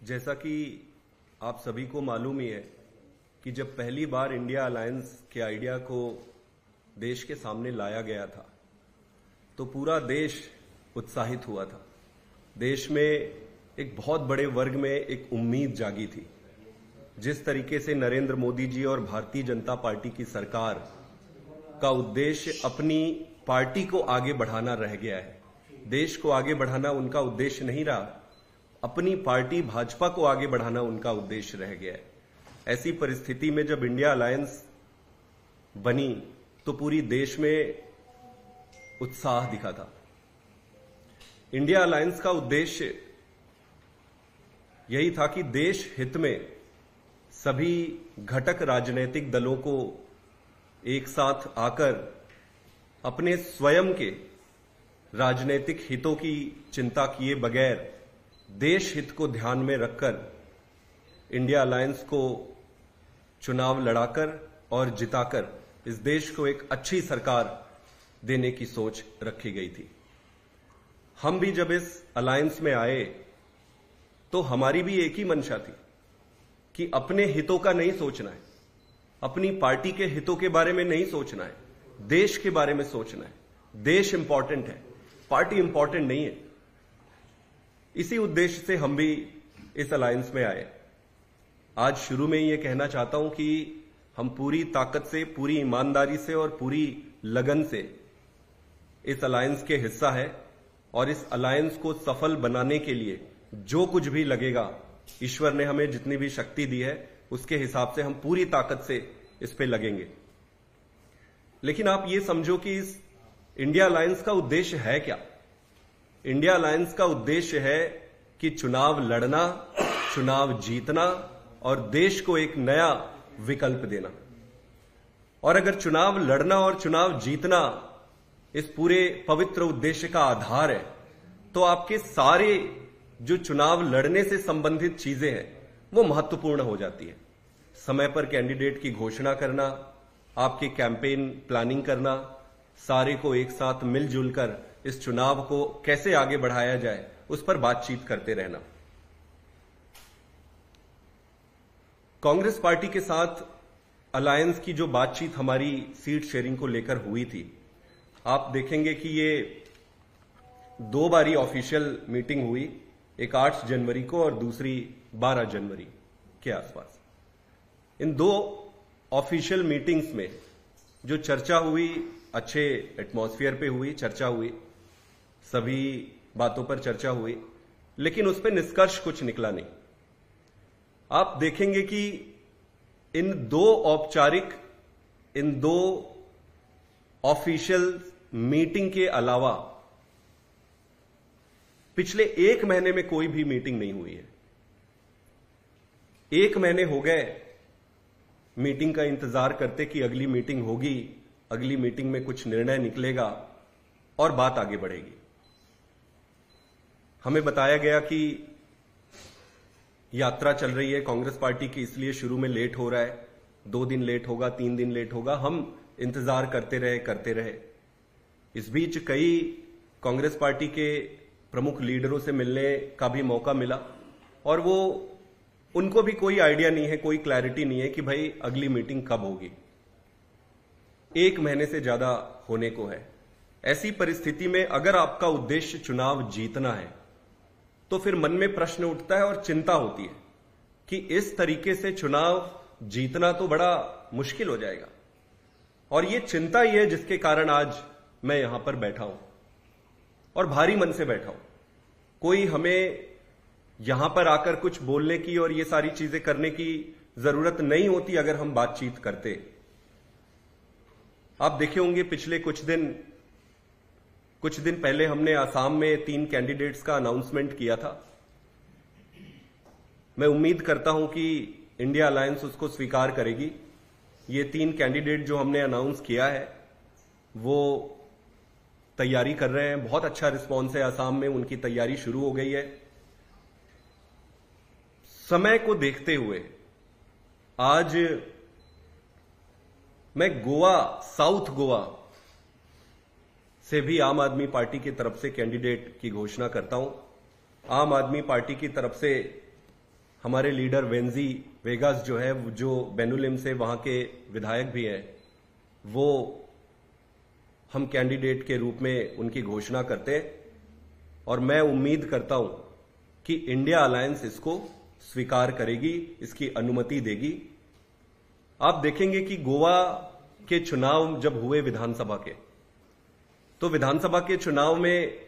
जैसा कि आप सभी को मालूम ही है कि जब पहली बार इंडिया अलायंस के आइडिया को देश के सामने लाया गया था तो पूरा देश उत्साहित हुआ था। देश में एक बहुत बड़े वर्ग में एक उम्मीद जागी थी। जिस तरीके से नरेंद्र मोदी जी और भारतीय जनता पार्टी की सरकार का उद्देश्य अपनी पार्टी को आगे बढ़ाना रह गया है, देश को आगे बढ़ाना उनका उद्देश्य नहीं रहा, अपनी पार्टी भाजपा को आगे बढ़ाना उनका उद्देश्य रह गया है। ऐसी परिस्थिति में जब इंडिया अलायंस बनी तो पूरी देश में उत्साह दिखा था। इंडिया अलायंस का उद्देश्य यही था कि देश हित में सभी घटक राजनीतिक दलों को एक साथ आकर अपने स्वयं के राजनीतिक हितों की चिंता किए बगैर देश हित को ध्यान में रखकर इंडिया अलायंस को चुनाव लड़ाकर और जिताकर इस देश को एक अच्छी सरकार देने की सोच रखी गई थी। हम भी जब इस अलायंस में आए तो हमारी भी एक ही मंशा थी कि अपने हितों का नहीं सोचना है, अपनी पार्टी के हितों के बारे में नहीं सोचना है, देश के बारे में सोचना है। देश इंपॉर्टेंट है, पार्टी इंपॉर्टेंट नहीं है। इसी उद्देश्य से हम भी इस अलायंस में आए। आज शुरू में ये कहना चाहता हूं कि हम पूरी ताकत से, पूरी ईमानदारी से और पूरी लगन से इस अलायंस के हिस्सा है और इस अलायंस को सफल बनाने के लिए जो कुछ भी लगेगा, ईश्वर ने हमें जितनी भी शक्ति दी है उसके हिसाब से हम पूरी ताकत से इस पे लगेंगे। लेकिन आप ये समझो कि इस इंडिया अलायंस का उद्देश्य है क्या? इंडिया अलायंस का उद्देश्य है कि चुनाव लड़ना, चुनाव जीतना और देश को एक नया विकल्प देना। और अगर चुनाव लड़ना और चुनाव जीतना इस पूरे पवित्र उद्देश्य का आधार है तो आपके सारे जो चुनाव लड़ने से संबंधित चीजें हैं वो महत्वपूर्ण हो जाती है। समय पर कैंडिडेट की घोषणा करना, आपकी कैंपेन प्लानिंग करना, सारे को एक साथ मिलजुल कर इस चुनाव को कैसे आगे बढ़ाया जाए उस पर बातचीत करते रहना। कांग्रेस पार्टी के साथ अलायंस की जो बातचीत हमारी सीट शेयरिंग को लेकर हुई थी, आप देखेंगे कि ये दो बारी ऑफिशियल मीटिंग हुई, एक 8 जनवरी को और दूसरी 12 जनवरी के आसपास। इन दो ऑफिशियल मीटिंग्स में जो चर्चा हुई, अच्छे एटमॉस्फेयर पे हुई, चर्चा हुई, सभी बातों पर चर्चा हुई, लेकिन उस पर निष्कर्ष कुछ निकला नहीं। आप देखेंगे कि इन दो ऑफिशियल मीटिंग के अलावा पिछले 1 महीने में कोई भी मीटिंग नहीं हुई है। 1 महीने हो गए मीटिंग का इंतजार करते कि अगली मीटिंग होगी, अगली मीटिंग में कुछ निर्णय निकलेगा और बात आगे बढ़ेगी। हमें बताया गया कि यात्रा चल रही है कांग्रेस पार्टी की, इसलिए शुरू में लेट हो रहा है, 2 दिन लेट होगा, 3 दिन लेट होगा। हम इंतजार करते रहे। इस बीच कई कांग्रेस पार्टी के प्रमुख लीडरों से मिलने का भी मौका मिला और उनको भी कोई आइडिया नहीं है, कोई क्लैरिटी नहीं है कि भाई अगली मीटिंग कब होगी। 1 महीने से ज्यादा होने को है। ऐसी परिस्थिति में अगर आपका उद्देश्य चुनाव जीतना है तो फिर मन में प्रश्न उठता है और चिंता होती है कि इस तरीके से चुनाव जीतना तो बड़ा मुश्किल हो जाएगा। और ये चिंता ही है जिसके कारण आज मैं यहां पर बैठा हूं और भारी मन से बैठा हूं। कोई हमें यहां पर आकर कुछ बोलने की और ये सारी चीजें करने की जरूरत नहीं होती अगर हम बातचीत करते। आप देखे होंगे पिछले कुछ दिन पहले हमने आसाम में 3 कैंडिडेट्स का अनाउंसमेंट किया था। मैं उम्मीद करता हूं कि इंडिया अलायंस उसको स्वीकार करेगी। ये 3 कैंडिडेट जो हमने अनाउंस किया है वो तैयारी कर रहे हैं। बहुत अच्छा रिस्पॉन्स है आसाम में, उनकी तैयारी शुरू हो गई है। समय को देखते हुए आज मैं साउथ गोवा से भी आम आदमी पार्टी की तरफ से कैंडिडेट की घोषणा करता हूं। आम आदमी पार्टी की तरफ से हमारे लीडर वेंजी वेगास जो है, जो बेनुलिम से वहां के विधायक भी हैं, वो हम कैंडिडेट के रूप में उनकी घोषणा करते हैं और मैं उम्मीद करता हूं कि इंडिया अलायंस इसको स्वीकार करेगी, इसकी अनुमति देगी। आप देखेंगे कि गोवा के चुनाव जब हुए विधानसभा के, तो विधानसभा के चुनाव में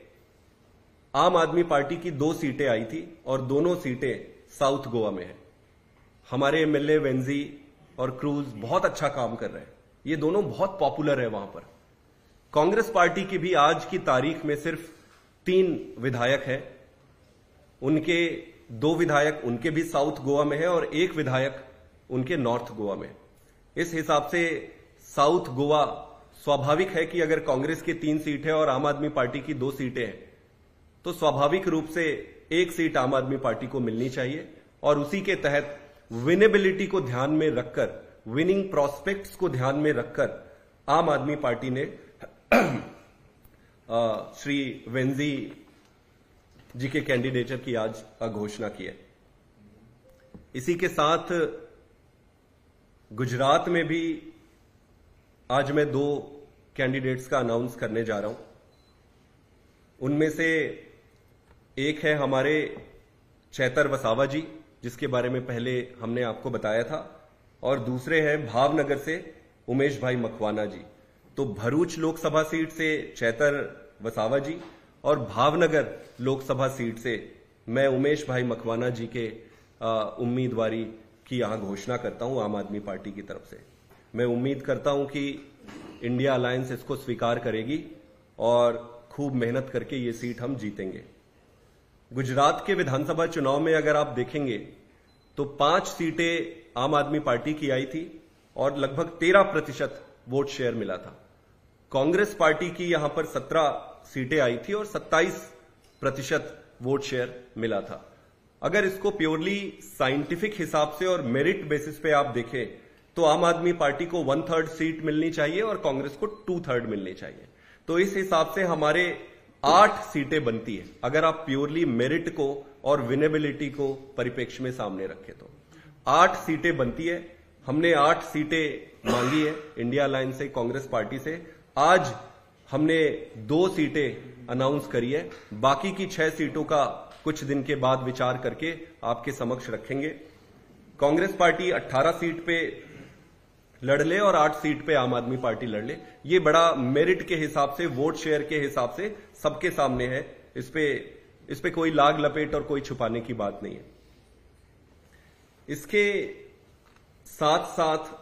आम आदमी पार्टी की 2 सीटें आई थी और दोनों सीटें साउथ गोवा में है। हमारे एमएलए वेंजी और क्रूज बहुत अच्छा काम कर रहे हैं, ये दोनों बहुत पॉपुलर है वहां पर। कांग्रेस पार्टी की भी आज की तारीख में सिर्फ 3 विधायक हैं, उनके 2 विधायक उनके भी साउथ गोवा में है और 1 विधायक उनके नॉर्थ गोवा में। इस हिसाब से साउथ गोवा स्वाभाविक है कि अगर कांग्रेस की 3 सीट है और आम आदमी पार्टी की 2 सीटें हैं, तो स्वाभाविक रूप से 1 सीट आम आदमी पार्टी को मिलनी चाहिए और उसी के तहत विनेबिलिटी को ध्यान में रखकर, विनिंग प्रोस्पेक्ट्स को ध्यान में रखकर आम आदमी पार्टी ने श्री वेंजी जी के कैंडिडेचर की आज घोषणा की है। इसी के साथ गुजरात में भी आज मैं 2 कैंडिडेट्स का अनाउंस करने जा रहा हूं। उनमें से एक है हमारे चैतर वसावा जी, जिसके बारे में पहले हमने आपको बताया था, और दूसरे हैं भावनगर से उमेश भाई मकवाना जी। तो भरूच लोकसभा सीट से चैतर वसावा जी और भावनगर लोकसभा सीट से मैं उमेश भाई मकवाना जी के उम्मीदवारी की यहां घोषणा करता हूं आम आदमी पार्टी की तरफ से। मैं उम्मीद करता हूं कि इंडिया अलायंस इसको स्वीकार करेगी और खूब मेहनत करके ये सीट हम जीतेंगे। गुजरात के विधानसभा चुनाव में अगर आप देखेंगे तो 5 सीटें आम आदमी पार्टी की आई थी और लगभग 13% वोट शेयर मिला था। कांग्रेस पार्टी की यहां पर 17 सीटें आई थी और 27% वोट शेयर मिला था। अगर इसको प्योरली साइंटिफिक हिसाब से और मेरिट बेसिस पे आप देखें तो आम आदमी पार्टी को 1/3 सीट मिलनी चाहिए और कांग्रेस को 2/3 मिलनी चाहिए। तो इस हिसाब से हमारे 8 सीटें बनती है, अगर आप प्योरली मेरिट को और विनेबिलिटी को परिप्रेक्ष्य में सामने रखें तो 8 सीटें बनती है। हमने 8 सीटें मांगी है इंडिया अलायंस से, कांग्रेस पार्टी से। आज हमने 2 सीटें अनाउंस करी है, बाकी की 6 सीटों का कुछ दिन के बाद विचार करके आपके समक्ष रखेंगे। कांग्रेस पार्टी 18 सीट पे लड़ ले और 8 सीट पे आम आदमी पार्टी लड़ ले, ये बड़ा मेरिट के हिसाब से, वोट शेयर के हिसाब से सबके सामने है। इस पे कोई लाग लपेट और कोई छुपाने की बात नहीं है। इसके साथ साथ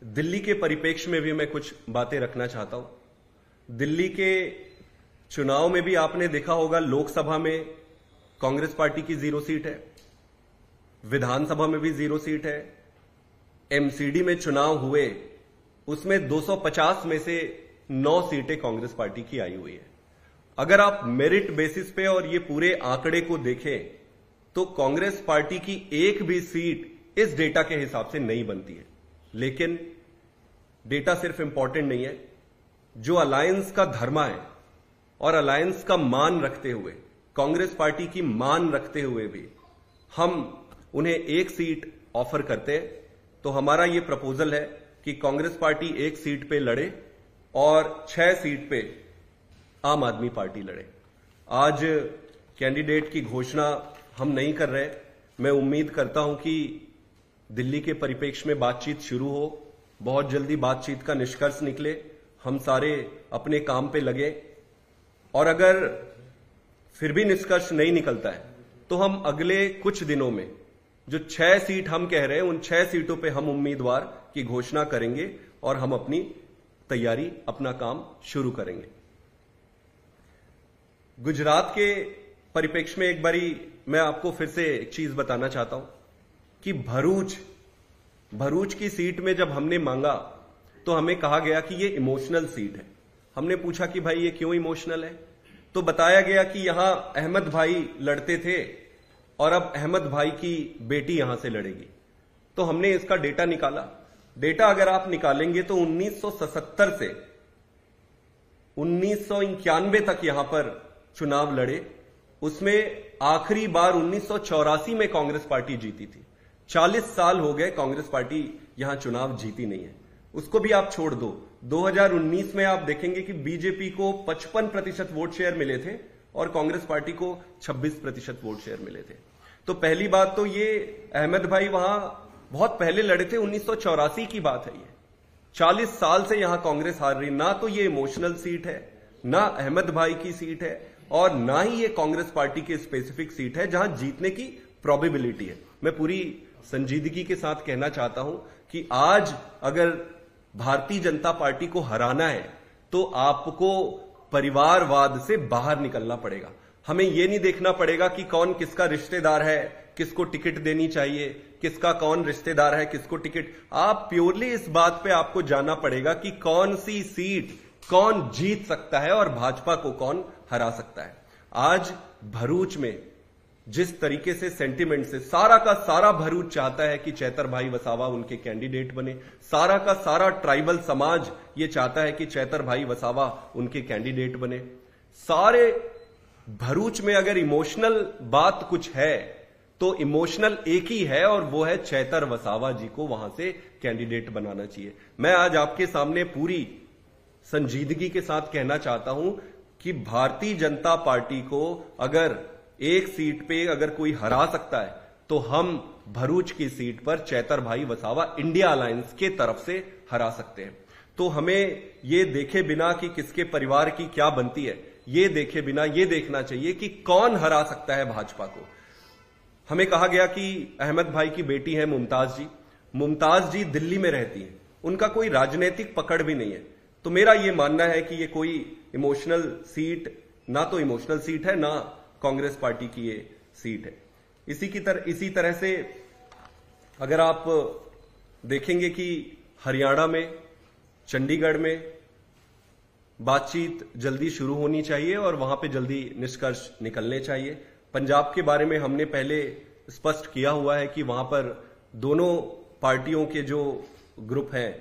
दिल्ली के परिप्रेक्ष्य में भी मैं कुछ बातें रखना चाहता हूं। दिल्ली के चुनाव में भी आपने देखा होगा, लोकसभा में कांग्रेस पार्टी की 0 सीट है, विधानसभा में भी 0 सीट है, एमसीडी में चुनाव हुए उसमें 250 में से 9 सीटें कांग्रेस पार्टी की आई हुई है। अगर आप मेरिट बेसिस पे और ये पूरे आंकड़े को देखें तो कांग्रेस पार्टी की एक भी सीट इस डेटा के हिसाब से नहीं बनती है। लेकिन डेटा सिर्फ इंपॉर्टेंट नहीं है, जो अलायंस का धर्मा है और अलायंस का मान रखते हुए, कांग्रेस पार्टी की मान रखते हुए भी हम उन्हें 1 सीट ऑफर करते हैं। तो हमारा यह प्रपोजल है कि कांग्रेस पार्टी 1 सीट पे लड़े और 6 सीट पे आम आदमी पार्टी लड़े। आज कैंडिडेट की घोषणा हम नहीं कर रहे। मैं उम्मीद करता हूं कि दिल्ली के परिप्रेक्ष्य में बातचीत शुरू हो, बहुत जल्दी बातचीत का निष्कर्ष निकले, हम सारे अपने काम पे लगे, और अगर फिर भी निष्कर्ष नहीं निकलता है तो हम अगले कुछ दिनों में जो 6 सीट हम कह रहे हैं, उन 6 सीटों पे हम उम्मीदवार की घोषणा करेंगे और हम अपनी तैयारी, अपना काम शुरू करेंगे। गुजरात के परिप्रेक्ष्य में एक बारी मैं आपको फिर से एक चीज बताना चाहता हूं कि भरूच की सीट में जब हमने मांगा तो हमें कहा गया कि ये इमोशनल सीट है। हमने पूछा कि भाई ये क्यों इमोशनल है, तो बताया गया कि यहां अहमद भाई लड़ते थे और अब अहमद भाई की बेटी यहां से लड़ेगी। तो हमने इसका डेटा निकाला। डेटा अगर आप निकालेंगे तो 1977 से 1991 तक यहां पर चुनाव लड़े, उसमें आखिरी बार 1984 में कांग्रेस पार्टी जीती थी। 40 साल हो गए कांग्रेस पार्टी यहां चुनाव जीती नहीं है। उसको भी आप छोड़ दो, 2019 में आप देखेंगे कि बीजेपी को 55% वोट शेयर मिले थे और कांग्रेस पार्टी को 26% वोट शेयर मिले थे। तो पहली बात तो ये अहमद भाई वहां बहुत पहले लड़े थे, 1984 की बात है। ये 40 साल से यहां कांग्रेस हार रही। ना तो ये इमोशनल सीट है, ना अहमद भाई की सीट है, और ना ही ये कांग्रेस पार्टी की स्पेसिफिक सीट है जहां जीतने की प्रोबेबिलिटी है। मैं पूरी संजीदगी के साथ कहना चाहता हूं कि आज अगर भारतीय जनता पार्टी को हराना है तो आपको परिवारवाद से बाहर निकलना पड़ेगा। हमें यह नहीं देखना पड़ेगा कि कौन किसका रिश्तेदार है, किसको टिकट देनी चाहिए, किसका कौन रिश्तेदार है, किसको टिकट। आप प्योरली इस बात पे आपको जानना पड़ेगा कि कौन सी सीट कौन जीत सकता है और भाजपा को कौन हरा सकता है। आज भरूच में जिस तरीके से सेंटिमेंट से सारा का सारा भरूच चाहता है कि चैतर भाई वसावा उनके कैंडिडेट बने, सारा का सारा ट्राइबल समाज ये चाहता है कि चैतर भाई वसावा उनके कैंडिडेट बने। सारे भरूच में अगर इमोशनल बात कुछ है तो इमोशनल एक ही है, और वो है चैतर वसावा जी को वहां से कैंडिडेट बनाना चाहिए। मैं आज आपके सामने पूरी संजीदगी के साथ कहना चाहता हूं कि भारतीय जनता पार्टी को अगर एक सीट पे अगर कोई हरा सकता है तो हम भरूच की सीट पर चैतर भाई वसावा इंडिया अलायंस के तरफ से हरा सकते हैं। तो हमें ये देखे बिना कि किसके परिवार की क्या बनती है, ये देखे बिना ये देखना चाहिए कि कौन हरा सकता है भाजपा को। हमें कहा गया कि अहमद भाई की बेटी है मुमताज जी। मुमताज जी दिल्ली में रहती हैं, उनका कोई राजनीतिक पकड़ भी नहीं है। तो मेरा यह मानना है कि ये कोई इमोशनल सीट, ना तो इमोशनल सीट है, ना कांग्रेस पार्टी की ये सीट है। इसी तरह से अगर आप देखेंगे कि हरियाणा में, चंडीगढ़ में बातचीत जल्दी शुरू होनी चाहिए और वहां पे जल्दी निष्कर्ष निकलने चाहिए। पंजाब के बारे में हमने पहले स्पष्ट किया हुआ है कि वहां पर दोनों पार्टियों के जो ग्रुप हैं,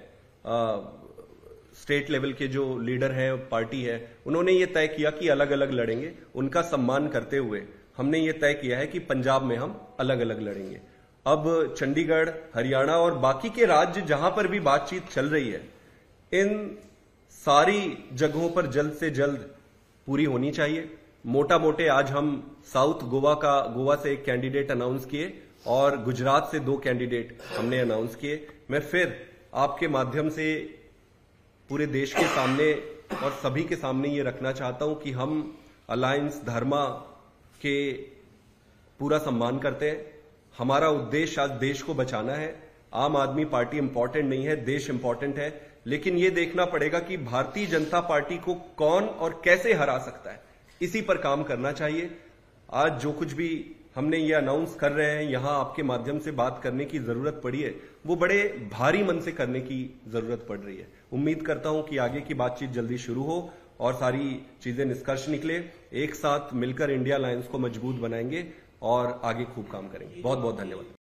स्टेट लेवल के जो लीडर हैं, पार्टी है, उन्होंने ये तय किया कि अलग अलग लड़ेंगे। उनका सम्मान करते हुए हमने ये तय किया है कि पंजाब में हम अलग अलग लड़ेंगे। अब चंडीगढ़, हरियाणा और बाकी के राज्य जहां पर भी बातचीत चल रही है, इन सारी जगहों पर जल्द से जल्द पूरी होनी चाहिए। मोटा मोटे आज हम साउथ गोवा से एक कैंडिडेट अनाउंस किए और गुजरात से 2 कैंडिडेट हमने अनाउंस किए। मैं फिर आपके माध्यम से पूरे देश के सामने और सभी के सामने ये रखना चाहता हूं कि हम अलायंस धर्मा के पूरा सम्मान करते हैं। हमारा उद्देश्य आज देश को बचाना है। आम आदमी पार्टी इंपॉर्टेंट नहीं है, देश इंपॉर्टेंट है। लेकिन यह देखना पड़ेगा कि भारतीय जनता पार्टी को कौन और कैसे हरा सकता है, इसी पर काम करना चाहिए। आज जो कुछ भी हमने ये अनाउंस कर रहे हैं, यहां आपके माध्यम से बात करने की जरूरत पड़ी है, वो बड़े भारी मन से करने की जरूरत पड़ रही है। उम्मीद करता हूं कि आगे की बातचीत जल्दी शुरू हो और सारी चीजें निष्कर्ष निकले। एक साथ मिलकर इंडिया अलायंस को मजबूत बनाएंगे और आगे खूब काम करेंगे। बहुत बहुत धन्यवाद।